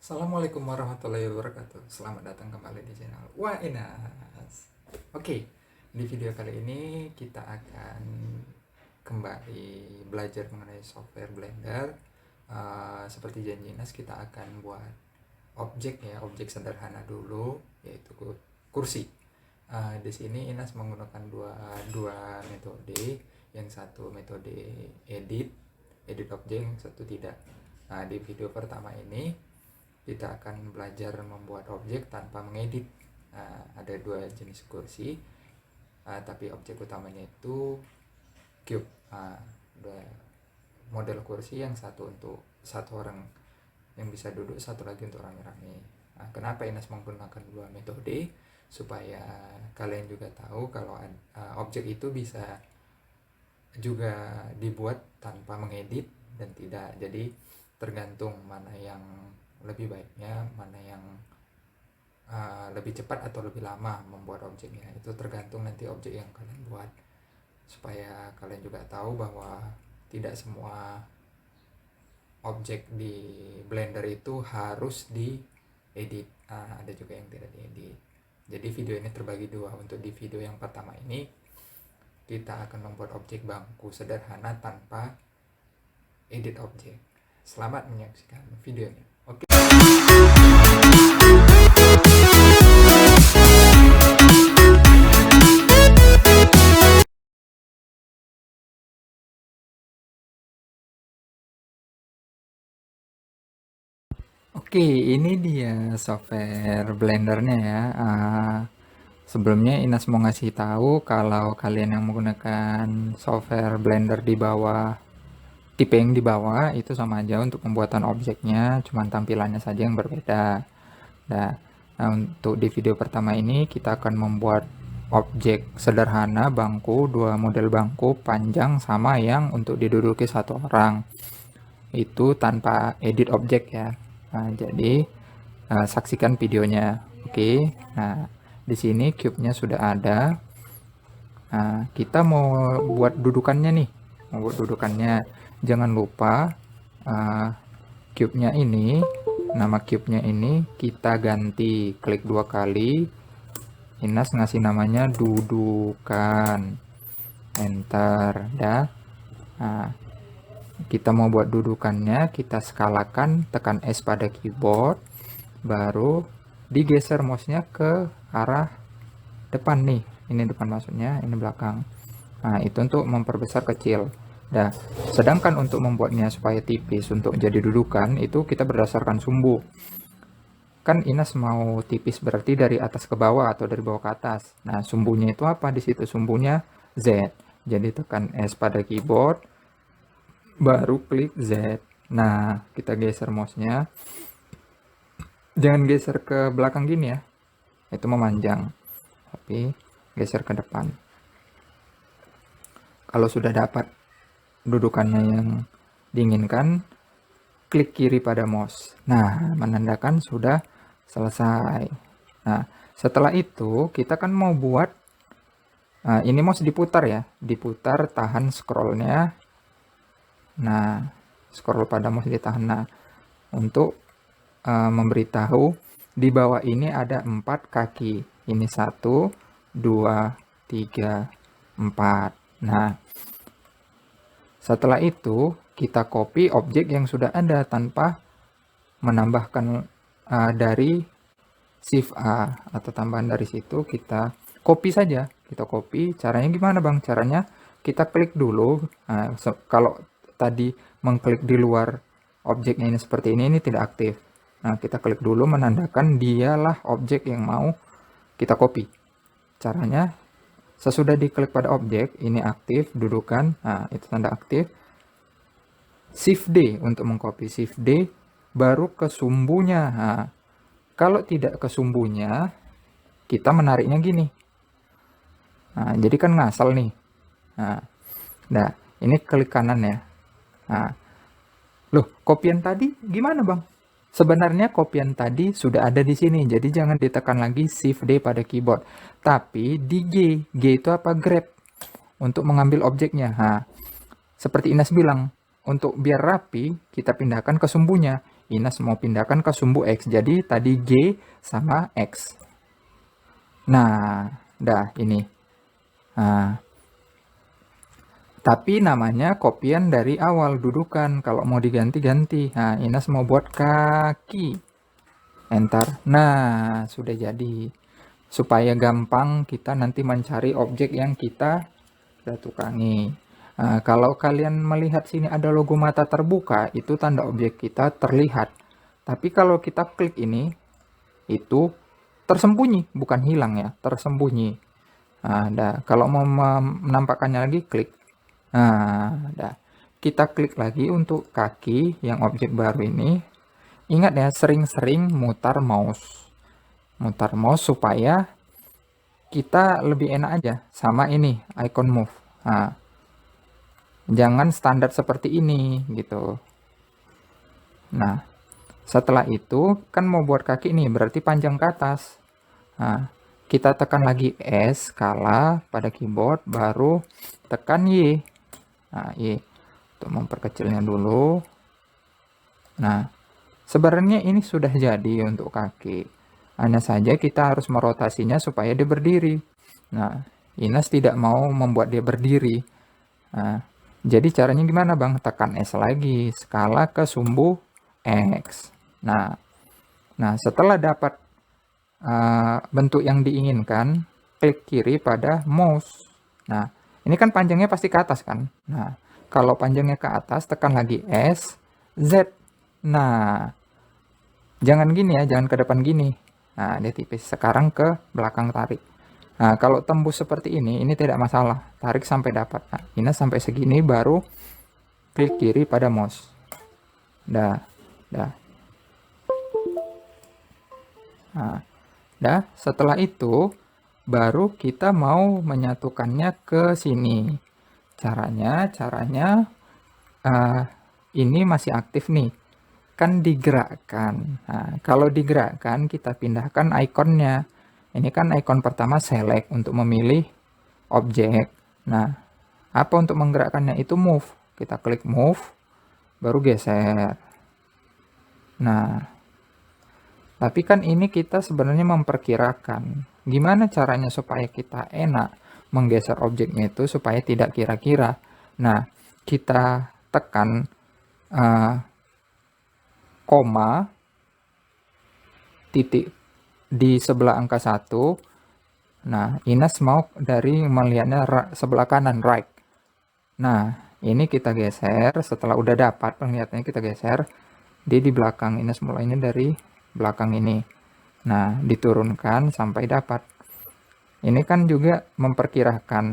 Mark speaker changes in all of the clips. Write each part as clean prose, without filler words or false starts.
Speaker 1: Assalamualaikum warahmatullahi wabarakatuh. Selamat datang kembali di channel Wah Inas. Oke, di video kali ini kita akan kembali belajar mengenai software Blender. Seperti janji Inas, kita akan buat objek objek sederhana dulu, yaitu kursi. Di sini Inas menggunakan dua metode. Yang satu metode edit objek, yang satu tidak. Di video pertama ini kita akan belajar membuat objek tanpa mengedit. Ada dua jenis kursi, tapi objek utamanya itu cube. Dua model kursi, yang satu untuk satu orang yang bisa duduk, satu lagi untuk rame-rame. Kenapa Inas menggunakan dua metode? Supaya kalian juga tahu kalau objek itu bisa juga dibuat tanpa mengedit dan tidak. Jadi tergantung mana yang lebih baiknya, mana yang lebih cepat atau lebih lama membuat objeknya. Itu tergantung nanti objek yang kalian buat, supaya kalian juga tahu bahwa tidak semua objek di Blender itu harus diedit. Ada juga yang tidak diedit. Jadi video ini terbagi dua. Untuk di video yang pertama ini kita akan membuat objek bangku sederhana tanpa edit objek. Selamat menyaksikan videonya. Oke. Oke, ini dia software Blendernya ya. Sebelumnya Inas mau ngasih tahu kalau kalian yang menggunakan software Blender di bawah, tipe yang di bawah itu sama aja untuk pembuatan objeknya, cuman tampilannya saja yang berbeda. Nah, untuk di video pertama ini kita akan membuat objek sederhana bangku, dua model bangku panjang sama yang untuk diduduki satu orang. Itu tanpa edit objek ya. Jadi saksikan videonya. Oke. Nah, di sini cube-nya sudah ada. Kita mau buat dudukannya nih. Mau buat dudukannya. Jangan lupa cube-nya ini, nama cube-nya ini kita ganti. Klik dua kali. Inas ngasih namanya dudukan. Enter. Dah. Kita mau buat dudukannya, kita skalakan, tekan S pada keyboard, baru digeser mouse-nya ke arah depan nih. Ini depan maksudnya, ini belakang. Nah, itu untuk memperbesar kecil. Nah, sedangkan untuk membuatnya supaya tipis untuk jadi dudukan, itu kita berdasarkan sumbu. Kan Inas mau tipis berarti dari atas ke bawah atau dari bawah ke atas. Nah, sumbunya itu apa? Di situ sumbunya Z. Jadi tekan S pada keyboard, baru klik Z. Nah, kita geser mouse-nya. Jangan geser ke belakang gini ya. Itu memanjang. Tapi geser ke depan. Kalau sudah dapat dudukannya yang diinginkan, klik kiri pada mouse. Nah, menandakan sudah selesai. Nah, setelah itu kita kan mau buat, ini mouse diputar ya. Diputar, tahan scrollnya. Nah, scroll pada mouse ditahan. Nah, untuk memberitahu di bawah ini ada 4 kaki. Ini 1, 2, 3, 4. Nah, setelah itu kita copy objek yang sudah ada tanpa menambahkan dari shift A atau tambahan dari situ. Kita copy saja. Kita copy. Caranya gimana Bang? Caranya kita klik dulu. Kalau tadi mengklik di luar objeknya ini seperti ini tidak aktif. Nah, kita klik dulu menandakan dialah objek yang mau kita copy. Caranya, sesudah diklik pada objek, ini aktif, dudukan, nah itu tanda aktif. Shift D untuk mengcopy, Shift D, baru ke sumbunya. Nah, kalau tidak ke sumbunya, kita menariknya gini. Nah, jadi kan ngasal nih. Nah, ini klik kanan ya. Nah, loh, kopian tadi gimana Bang? Sebenarnya kopian tadi sudah ada di sini, jadi jangan ditekan lagi Shift D pada keyboard. Tapi di G itu apa? Grab, untuk mengambil objeknya. Nah, seperti Inas bilang, untuk biar rapi, kita pindahkan ke sumbunya. Ines mau pindahkan ke sumbu X. Jadi tadi G sama X. Nah, dah ini. Nah, tapi namanya kopian dari awal dudukan. Kalau mau diganti-ganti. Nah, Ines mau buat kaki. Enter. Nah, sudah jadi. Supaya gampang kita nanti mencari objek yang kita tukangi. Nah, kalau kalian melihat sini ada logo mata terbuka, itu tanda objek kita terlihat. Tapi kalau kita klik ini, itu tersembunyi, bukan hilang ya, tersembunyi. Nah, kalau mau menampakkannya lagi, klik. Nah, kita klik lagi untuk kaki yang objek baru ini. Ingat ya, sering-sering mutar mouse. Mutar mouse supaya kita lebih enak aja sama ini, icon move. Nah, jangan standar seperti ini gitu. Nah, setelah itu kan mau buat kaki nih, berarti panjang ke atas. Nah, kita tekan lagi S skala pada keyboard, baru tekan Y. Nah, Y untuk memperkecilnya dulu. Nah, sebenarnya ini sudah jadi untuk kaki. Hanya saja kita harus merotasinya supaya dia berdiri. Nah, Ines tidak mau membuat dia berdiri. Nah, jadi caranya gimana bang? Tekan S lagi, skala ke sumbu X. Nah setelah dapat bentuk yang diinginkan, klik kiri pada mouse. Nah, ini kan panjangnya pasti ke atas kan? Nah, kalau panjangnya ke atas, tekan lagi S, Z. Nah, jangan gini ya, jangan ke depan gini. Nah, dia tipis. Sekarang ke belakang tarik. Nah, kalau tembus seperti ini tidak masalah. Tarik sampai dapat. Nah, ini sampai segini baru klik kiri pada mouse. Dah. Nah, setelah itu baru kita mau menyatukannya ke sini. Caranya ini masih aktif nih. Kan digerakkan. Nah, kalau digerakkan kita pindahkan ikonnya. Ini kan ikon pertama select untuk memilih objek. Nah, apa untuk menggerakkannya? Itu move. Kita klik move, baru geser. Nah, tapi kan ini kita sebenarnya memperkirakan. Gimana caranya supaya kita enak menggeser objeknya itu supaya tidak kira-kira. Nah, kita tekan koma, titik di sebelah angka 1. Nah, Ines mau dari melihatnya sebelah kanan, right. Nah, ini kita geser. Setelah udah dapat penglihatannya kita geser. Dia di belakang. Ines mulainya dari belakang ini. Nah, diturunkan sampai dapat. Ini kan juga memperkirakan.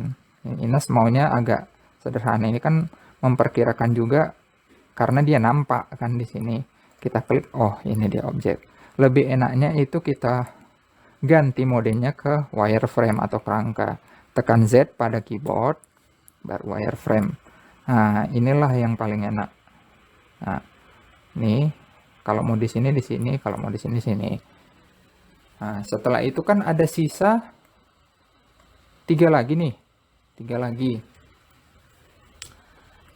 Speaker 1: Ines maunya agak sederhana. Ini kan memperkirakan juga karena dia nampak kan di sini. Kita klik, oh ini dia objek. Lebih enaknya itu kita ganti modenya ke wireframe atau kerangka. Tekan Z pada keyboard, baru wireframe. Nah, inilah yang paling enak. Nah, nih kalau mau di sini, kalau mau di sini. Nah, setelah itu kan ada sisa 3 lagi nih. 3 lagi.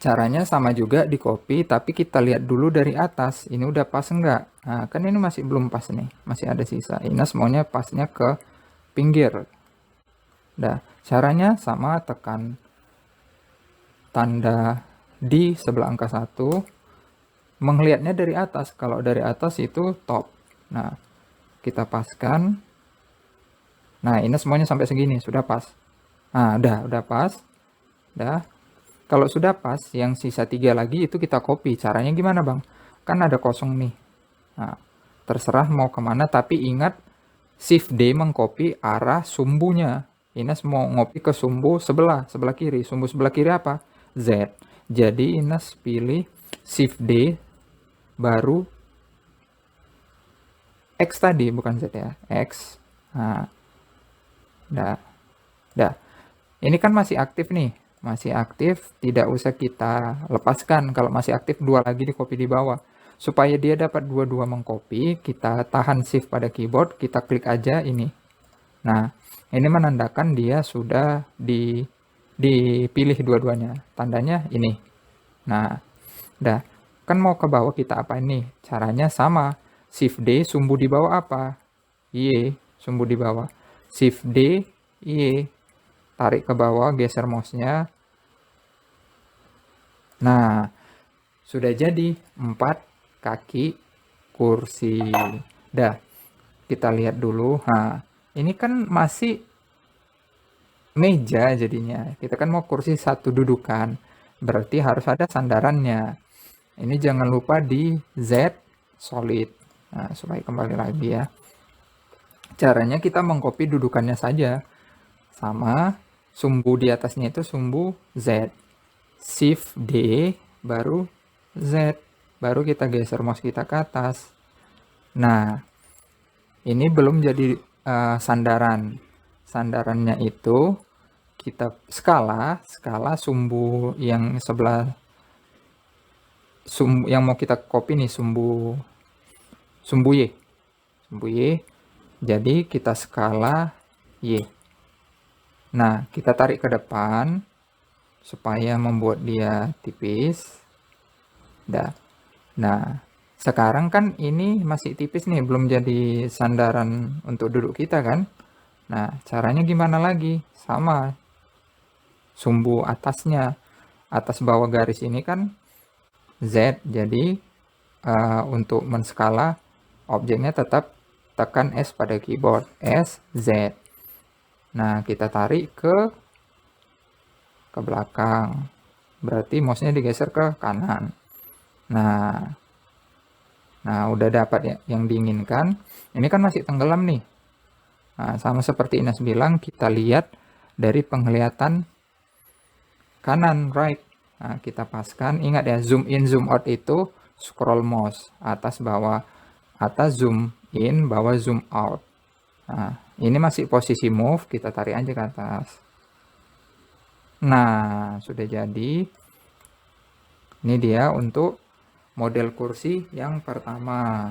Speaker 1: Caranya sama juga di copy, tapi kita lihat dulu dari atas. Ini udah pas enggak? Nah, kan ini masih belum pas nih. Masih ada sisa. Ines maunya pasnya ke pinggir. Nah, caranya sama, tekan tanda di sebelah angka 1. Melihatnya dari atas. Kalau dari atas itu top. Nah, kita paskan. Nah, Ines maunya sampai segini. Sudah pas. Nah, udah pas. Udah. Kalau sudah pas, yang sisa 3 lagi itu kita copy. Caranya gimana bang? Kan ada kosong nih. Nah, terserah mau kemana, tapi ingat Shift D mengcopy arah sumbunya. Ines mau ngopi ke sumbu sebelah kiri. Sumbu sebelah kiri apa? Z. Jadi Ines pilih Shift D, baru X tadi, bukan Z ya. X. Nah, dah. Ini kan masih aktif nih. Masih aktif, tidak usah kita lepaskan. Kalau masih aktif, 2 lagi di copy di bawah. Supaya dia dapat dua-dua mengcopy, kita tahan shift pada keyboard, kita klik aja ini. Nah, ini menandakan dia sudah dipilih dua-duanya. Tandanya ini. Nah, udah. Kan mau ke bawah kita apa ini? Caranya sama. Shift D, sumbu di bawah apa? Y, sumbu di bawah. Shift D, Y. Tarik ke bawah, geser mouse-nya. Nah, sudah jadi 4 kaki kursi. Dah, kita lihat dulu. Nah, ini kan masih meja jadinya. Kita kan mau kursi satu dudukan. Berarti harus ada sandarannya. Ini jangan lupa di Z solid. Nah, supaya kembali lagi ya. Caranya kita mengcopy dudukannya saja. Sama sumbu di atasnya itu sumbu Z. Shift D baru Z. Baru kita geser mouse kita ke atas. Nah, ini belum jadi sandaran. Sandarannya itu kita skala sumbu yang sebelah yang mau kita copy nih sumbu Y. Sumbu Y. Jadi kita skala Y. Nah, kita tarik ke depan supaya membuat dia tipis. Dah. Nah, sekarang kan ini masih tipis nih, belum jadi sandaran untuk duduk kita kan. Nah, caranya gimana lagi? Sama. Sumbu atasnya. Atas bawah garis ini kan Z. Jadi untuk menskala objeknya tetap tekan S pada keyboard. S, Z. Nah, kita tarik ke belakang. Berarti mouse-nya digeser ke kanan. Nah, udah dapat ya yang diinginkan. Ini kan masih tenggelam nih. Nah, sama seperti Ines bilang, kita lihat dari penglihatan kanan, right. Nah, kita paskan. Ingat ya, zoom in, zoom out itu scroll mouse. Atas, bawah. Atas, zoom in, bawah, zoom out. Nah, ini masih posisi move. Kita tarik aja ke atas. Nah, sudah jadi. Ini dia untuk model kursi yang pertama.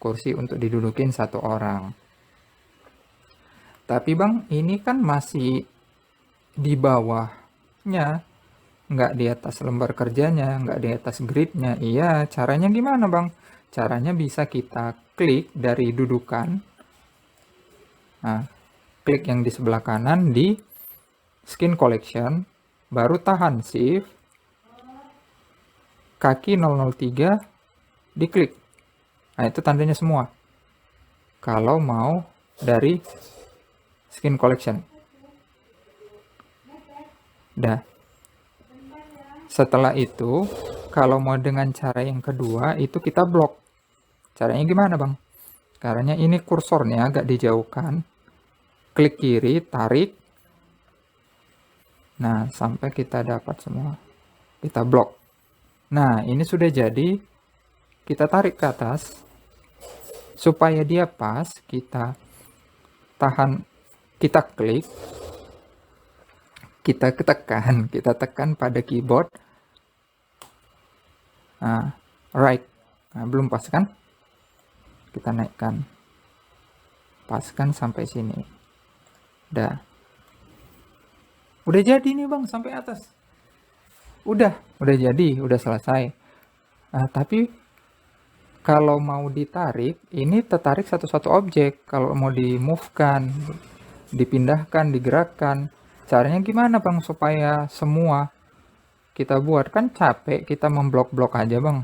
Speaker 1: Kursi untuk didudukin satu orang. Tapi bang, ini kan masih di bawahnya. Nggak di atas lembar kerjanya, nggak di atas gridnya. Iya, caranya gimana bang? Caranya bisa kita klik dari dudukan. Nah, klik yang di sebelah kanan di skin collection. Baru tahan shift. Kaki 003 diklik. Nah, itu tandanya semua. Kalau mau dari skin collection. Dah. Setelah itu, kalau mau dengan cara yang kedua, itu kita blok. Caranya gimana, Bang? Caranya ini kursornya agak dijauhkan. Klik kiri, tarik. Nah, sampai kita dapat semua. Kita blok. Nah, ini sudah jadi. Kita tarik ke atas. Supaya dia pas, kita tahan, kita klik. Kita tekan pada keyboard. Nah, right. Nah, belum pas kan? Kita naikkan. Paskan sampai sini. Udah jadi nih bang, sampai atas. Udah jadi, udah selesai. Nah, tapi kalau mau ditarik, ini tertarik satu-satu objek. Kalau mau di-move-kan, dipindahkan, digerakkan. Caranya gimana bang supaya semua kita buat? Kan capek kita memblok-blok aja bang.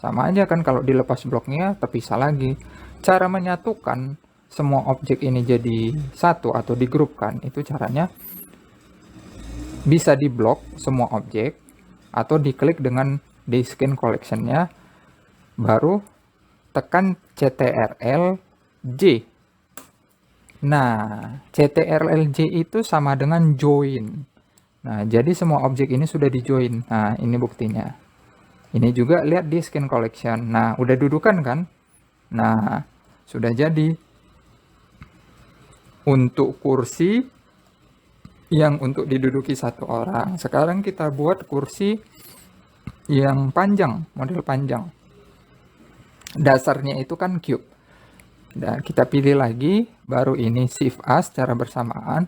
Speaker 1: Sama aja kan kalau dilepas bloknya terpisah lagi. Cara menyatukan semua objek ini jadi satu atau digrupkan, itu caranya bisa diblok semua objek atau diklik dengan di skin collection-nya, baru tekan CTRL J. Nah, CTRL J itu sama dengan join. Nah, jadi semua objek ini sudah di join. Nah, ini buktinya. Ini juga lihat di skin collection. Nah, udah dudukan kan? Nah, sudah jadi. Untuk kursi yang untuk diduduki satu orang. Sekarang kita buat kursi yang panjang, model panjang. Dasarnya itu kan cube. Dan kita pilih lagi, baru ini Shift A secara bersamaan,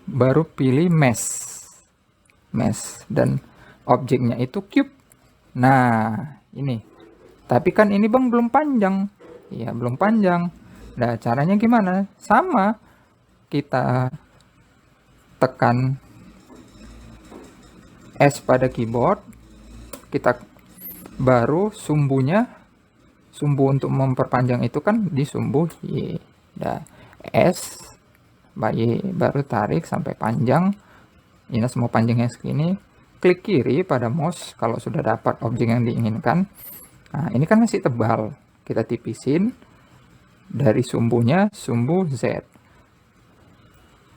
Speaker 1: baru pilih mesh. Dan objeknya itu cube. Nah, ini. Tapi kan ini bang belum panjang. Iya belum panjang. Nah caranya gimana? Sama, kita tekan S pada keyboard, kita baru sumbunya, sumbu untuk memperpanjang itu kan di sumbu Y. Nah, S Y baru tarik sampai panjang. Ini semua panjangnya segini. Klik kiri pada mouse kalau sudah dapat objek yang diinginkan. Nah, ini kan masih tebal. Kita tipisin dari sumbunya, sumbu Z.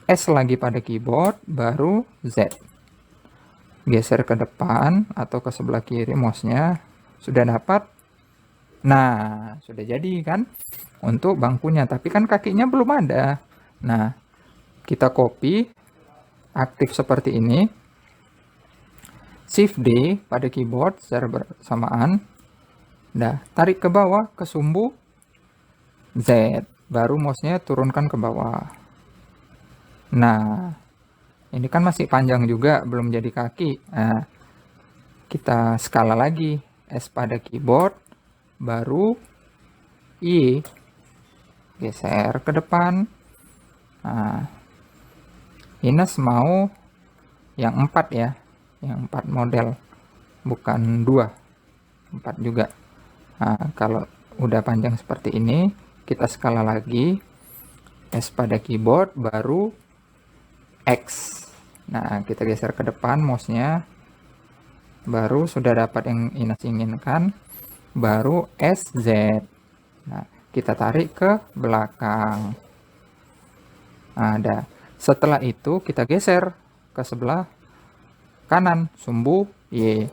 Speaker 1: S lagi pada keyboard, baru Z. Geser ke depan atau ke sebelah kiri mouse-nya. Sudah dapat. Nah, sudah jadi kan untuk bangkunya. Tapi kan kakinya belum ada. Nah, kita copy. Aktif seperti ini. Shift D pada keyboard secara bersamaan. Nah, tarik ke bawah ke sumbu Z. Baru mouse-nya turunkan ke bawah. Nah, ini kan masih panjang juga, belum jadi kaki. Nah, kita skala lagi. S pada keyboard, baru Y. Geser ke depan. Nah, Ines mau yang 4 ya, yang 4 model, bukan 2, 4 juga. Nah, kalau udah panjang seperti ini, kita skala lagi. S pada keyboard, baru X. Nah, kita geser ke depan mouse-nya, baru sudah dapat yang Ines inginkan, baru SZ. Nah, kita tarik ke belakang. Nah, ada. Setelah itu kita geser ke sebelah kanan, sumbu Y.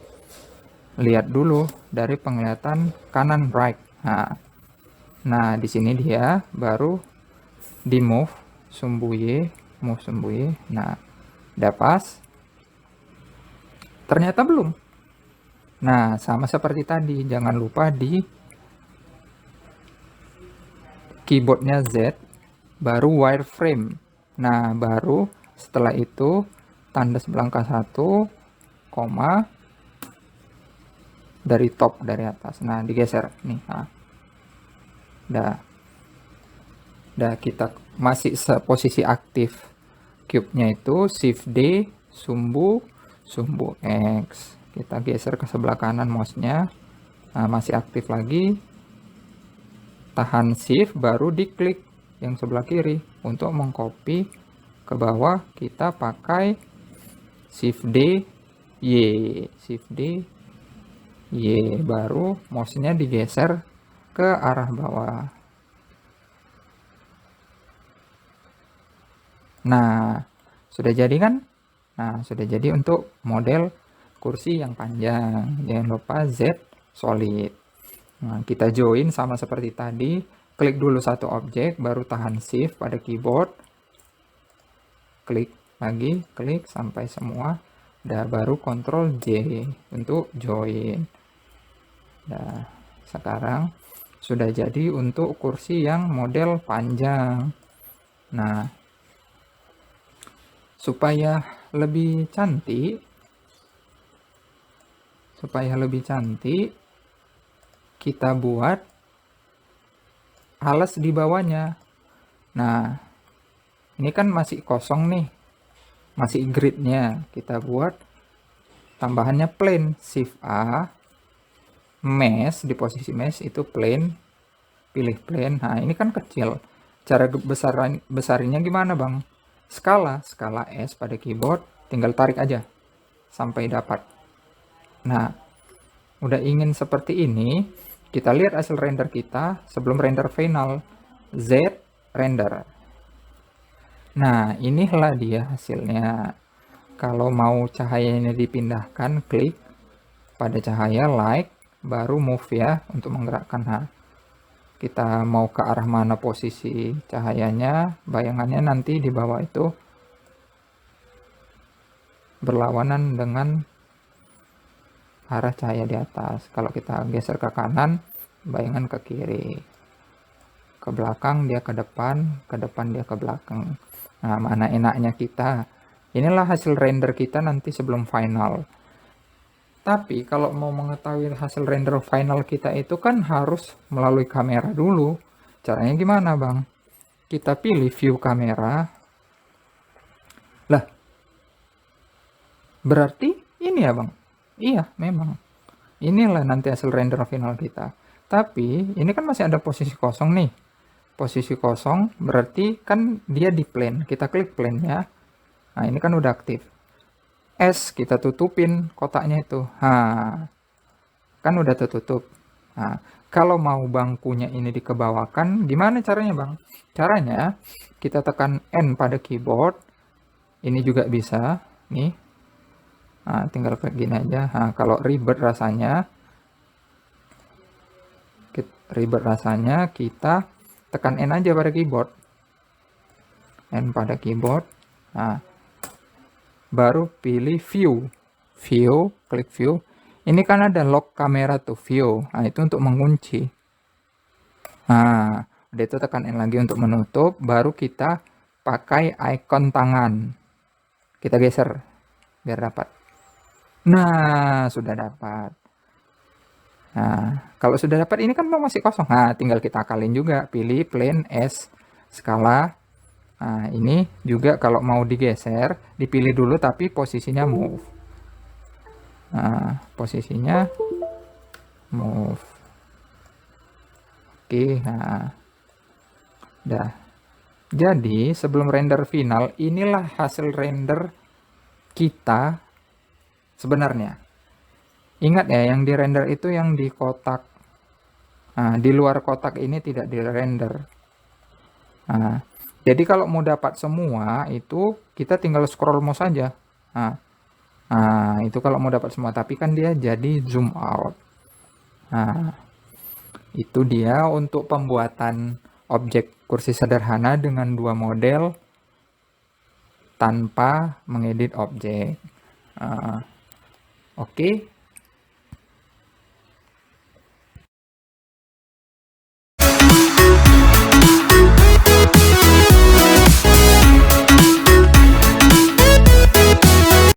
Speaker 1: Lihat dulu dari penglihatan kanan right. Nah di sini dia baru di move sumbu Y, move sumbu Y. Nah, udah pas. Ternyata belum. Nah, sama seperti tadi, jangan lupa di keyboardnya Z, baru wireframe. Nah, baru setelah itu tanda sebelangkah 1, koma, dari top, dari atas. Nah, digeser nih. Nah, kita masih posisi aktif cube-nya itu Shift D, sumbu X. Kita geser ke sebelah kanan mouse-nya. Nah, masih aktif lagi. Tahan Shift, baru diklik yang sebelah kiri untuk mengcopy ke bawah. Kita pakai Shift D Y, Shift D Y, baru mouse-nya digeser ke arah bawah. Nah, sudah jadi kan? Nah, sudah jadi untuk model kursi yang panjang. Jangan lupa Z solid. Nah, kita join sama seperti tadi. Klik dulu satu objek, baru tahan Shift pada keyboard. Klik lagi, klik sampai semua. Udah, baru Ctrl J untuk join. Nah, sekarang sudah jadi untuk kursi yang model panjang. Nah, supaya lebih cantik, kita buat alas di bawahnya. Nah, ini kan masih kosong nih, masih gridnya. Kita buat tambahannya plain. Shift A, mesh, di posisi mesh itu plain, pilih plain. Nah, ini kan kecil. Cara besarnya gimana bang? Skala S pada keyboard, tinggal tarik aja sampai dapat. Nah, udah ingin seperti ini, kita lihat hasil render kita sebelum render final. Z render. Nah, inilah dia hasilnya. Kalau mau cahayanya dipindahkan, klik pada cahaya, like, baru move ya untuk menggerakkan. Nah, kita mau ke arah mana posisi cahayanya, bayangannya nanti di bawah itu berlawanan dengan arah cahaya di atas. Kalau kita geser ke kanan, bayangan ke kiri. Ke belakang dia ke depan dia ke belakang. Nah, mana enaknya kita. Inilah hasil render kita nanti sebelum final. Tapi kalau mau mengetahui hasil render final kita itu kan harus melalui kamera dulu. Caranya gimana, Bang? Kita pilih view kamera. Lah, berarti ini ya, Bang? Iya, memang. Inilah nanti hasil render final kita. Tapi ini kan masih ada posisi kosong nih. Posisi kosong berarti kan dia di plane. Kita klik plane-nya. Nah, ini kan udah aktif. S kita tutupin kotaknya itu. Nah, kan udah tertutup. Nah, kalau mau bangkunya ini dikebawakan, gimana caranya, Bang? Caranya kita tekan N pada keyboard. Ini juga bisa, nih. Nah, tinggal kayak gini aja. Nah, kalau ribet rasanya kita tekan N aja pada keyboard. N pada keyboard. Nah, baru pilih view. Klik view. Ini kan ada lock kamera tuh, view. Nah, itu untuk mengunci. Nah, udah itu tekan N lagi untuk menutup, baru kita pakai icon tangan. Kita geser biar dapat. Nah, sudah dapat. Nah, kalau sudah dapat ini kan masih kosong. Nah, tinggal kita akalin juga, pilih plane S skala. Nah, ini juga kalau mau digeser, dipilih dulu tapi posisinya move. Nah, posisinya move. Oke, nah. Dah. Jadi, sebelum render final, inilah hasil render kita sebenarnya. Ingat ya, yang di render itu yang di kotak. Nah, di luar kotak ini tidak di render. Nah, jadi kalau mau dapat semua itu kita tinggal scroll mouse saja. Nah, itu kalau mau dapat semua, tapi kan dia jadi zoom out. Nah, itu dia untuk pembuatan objek kursi sederhana dengan 2 model tanpa mengedit objek. Oke.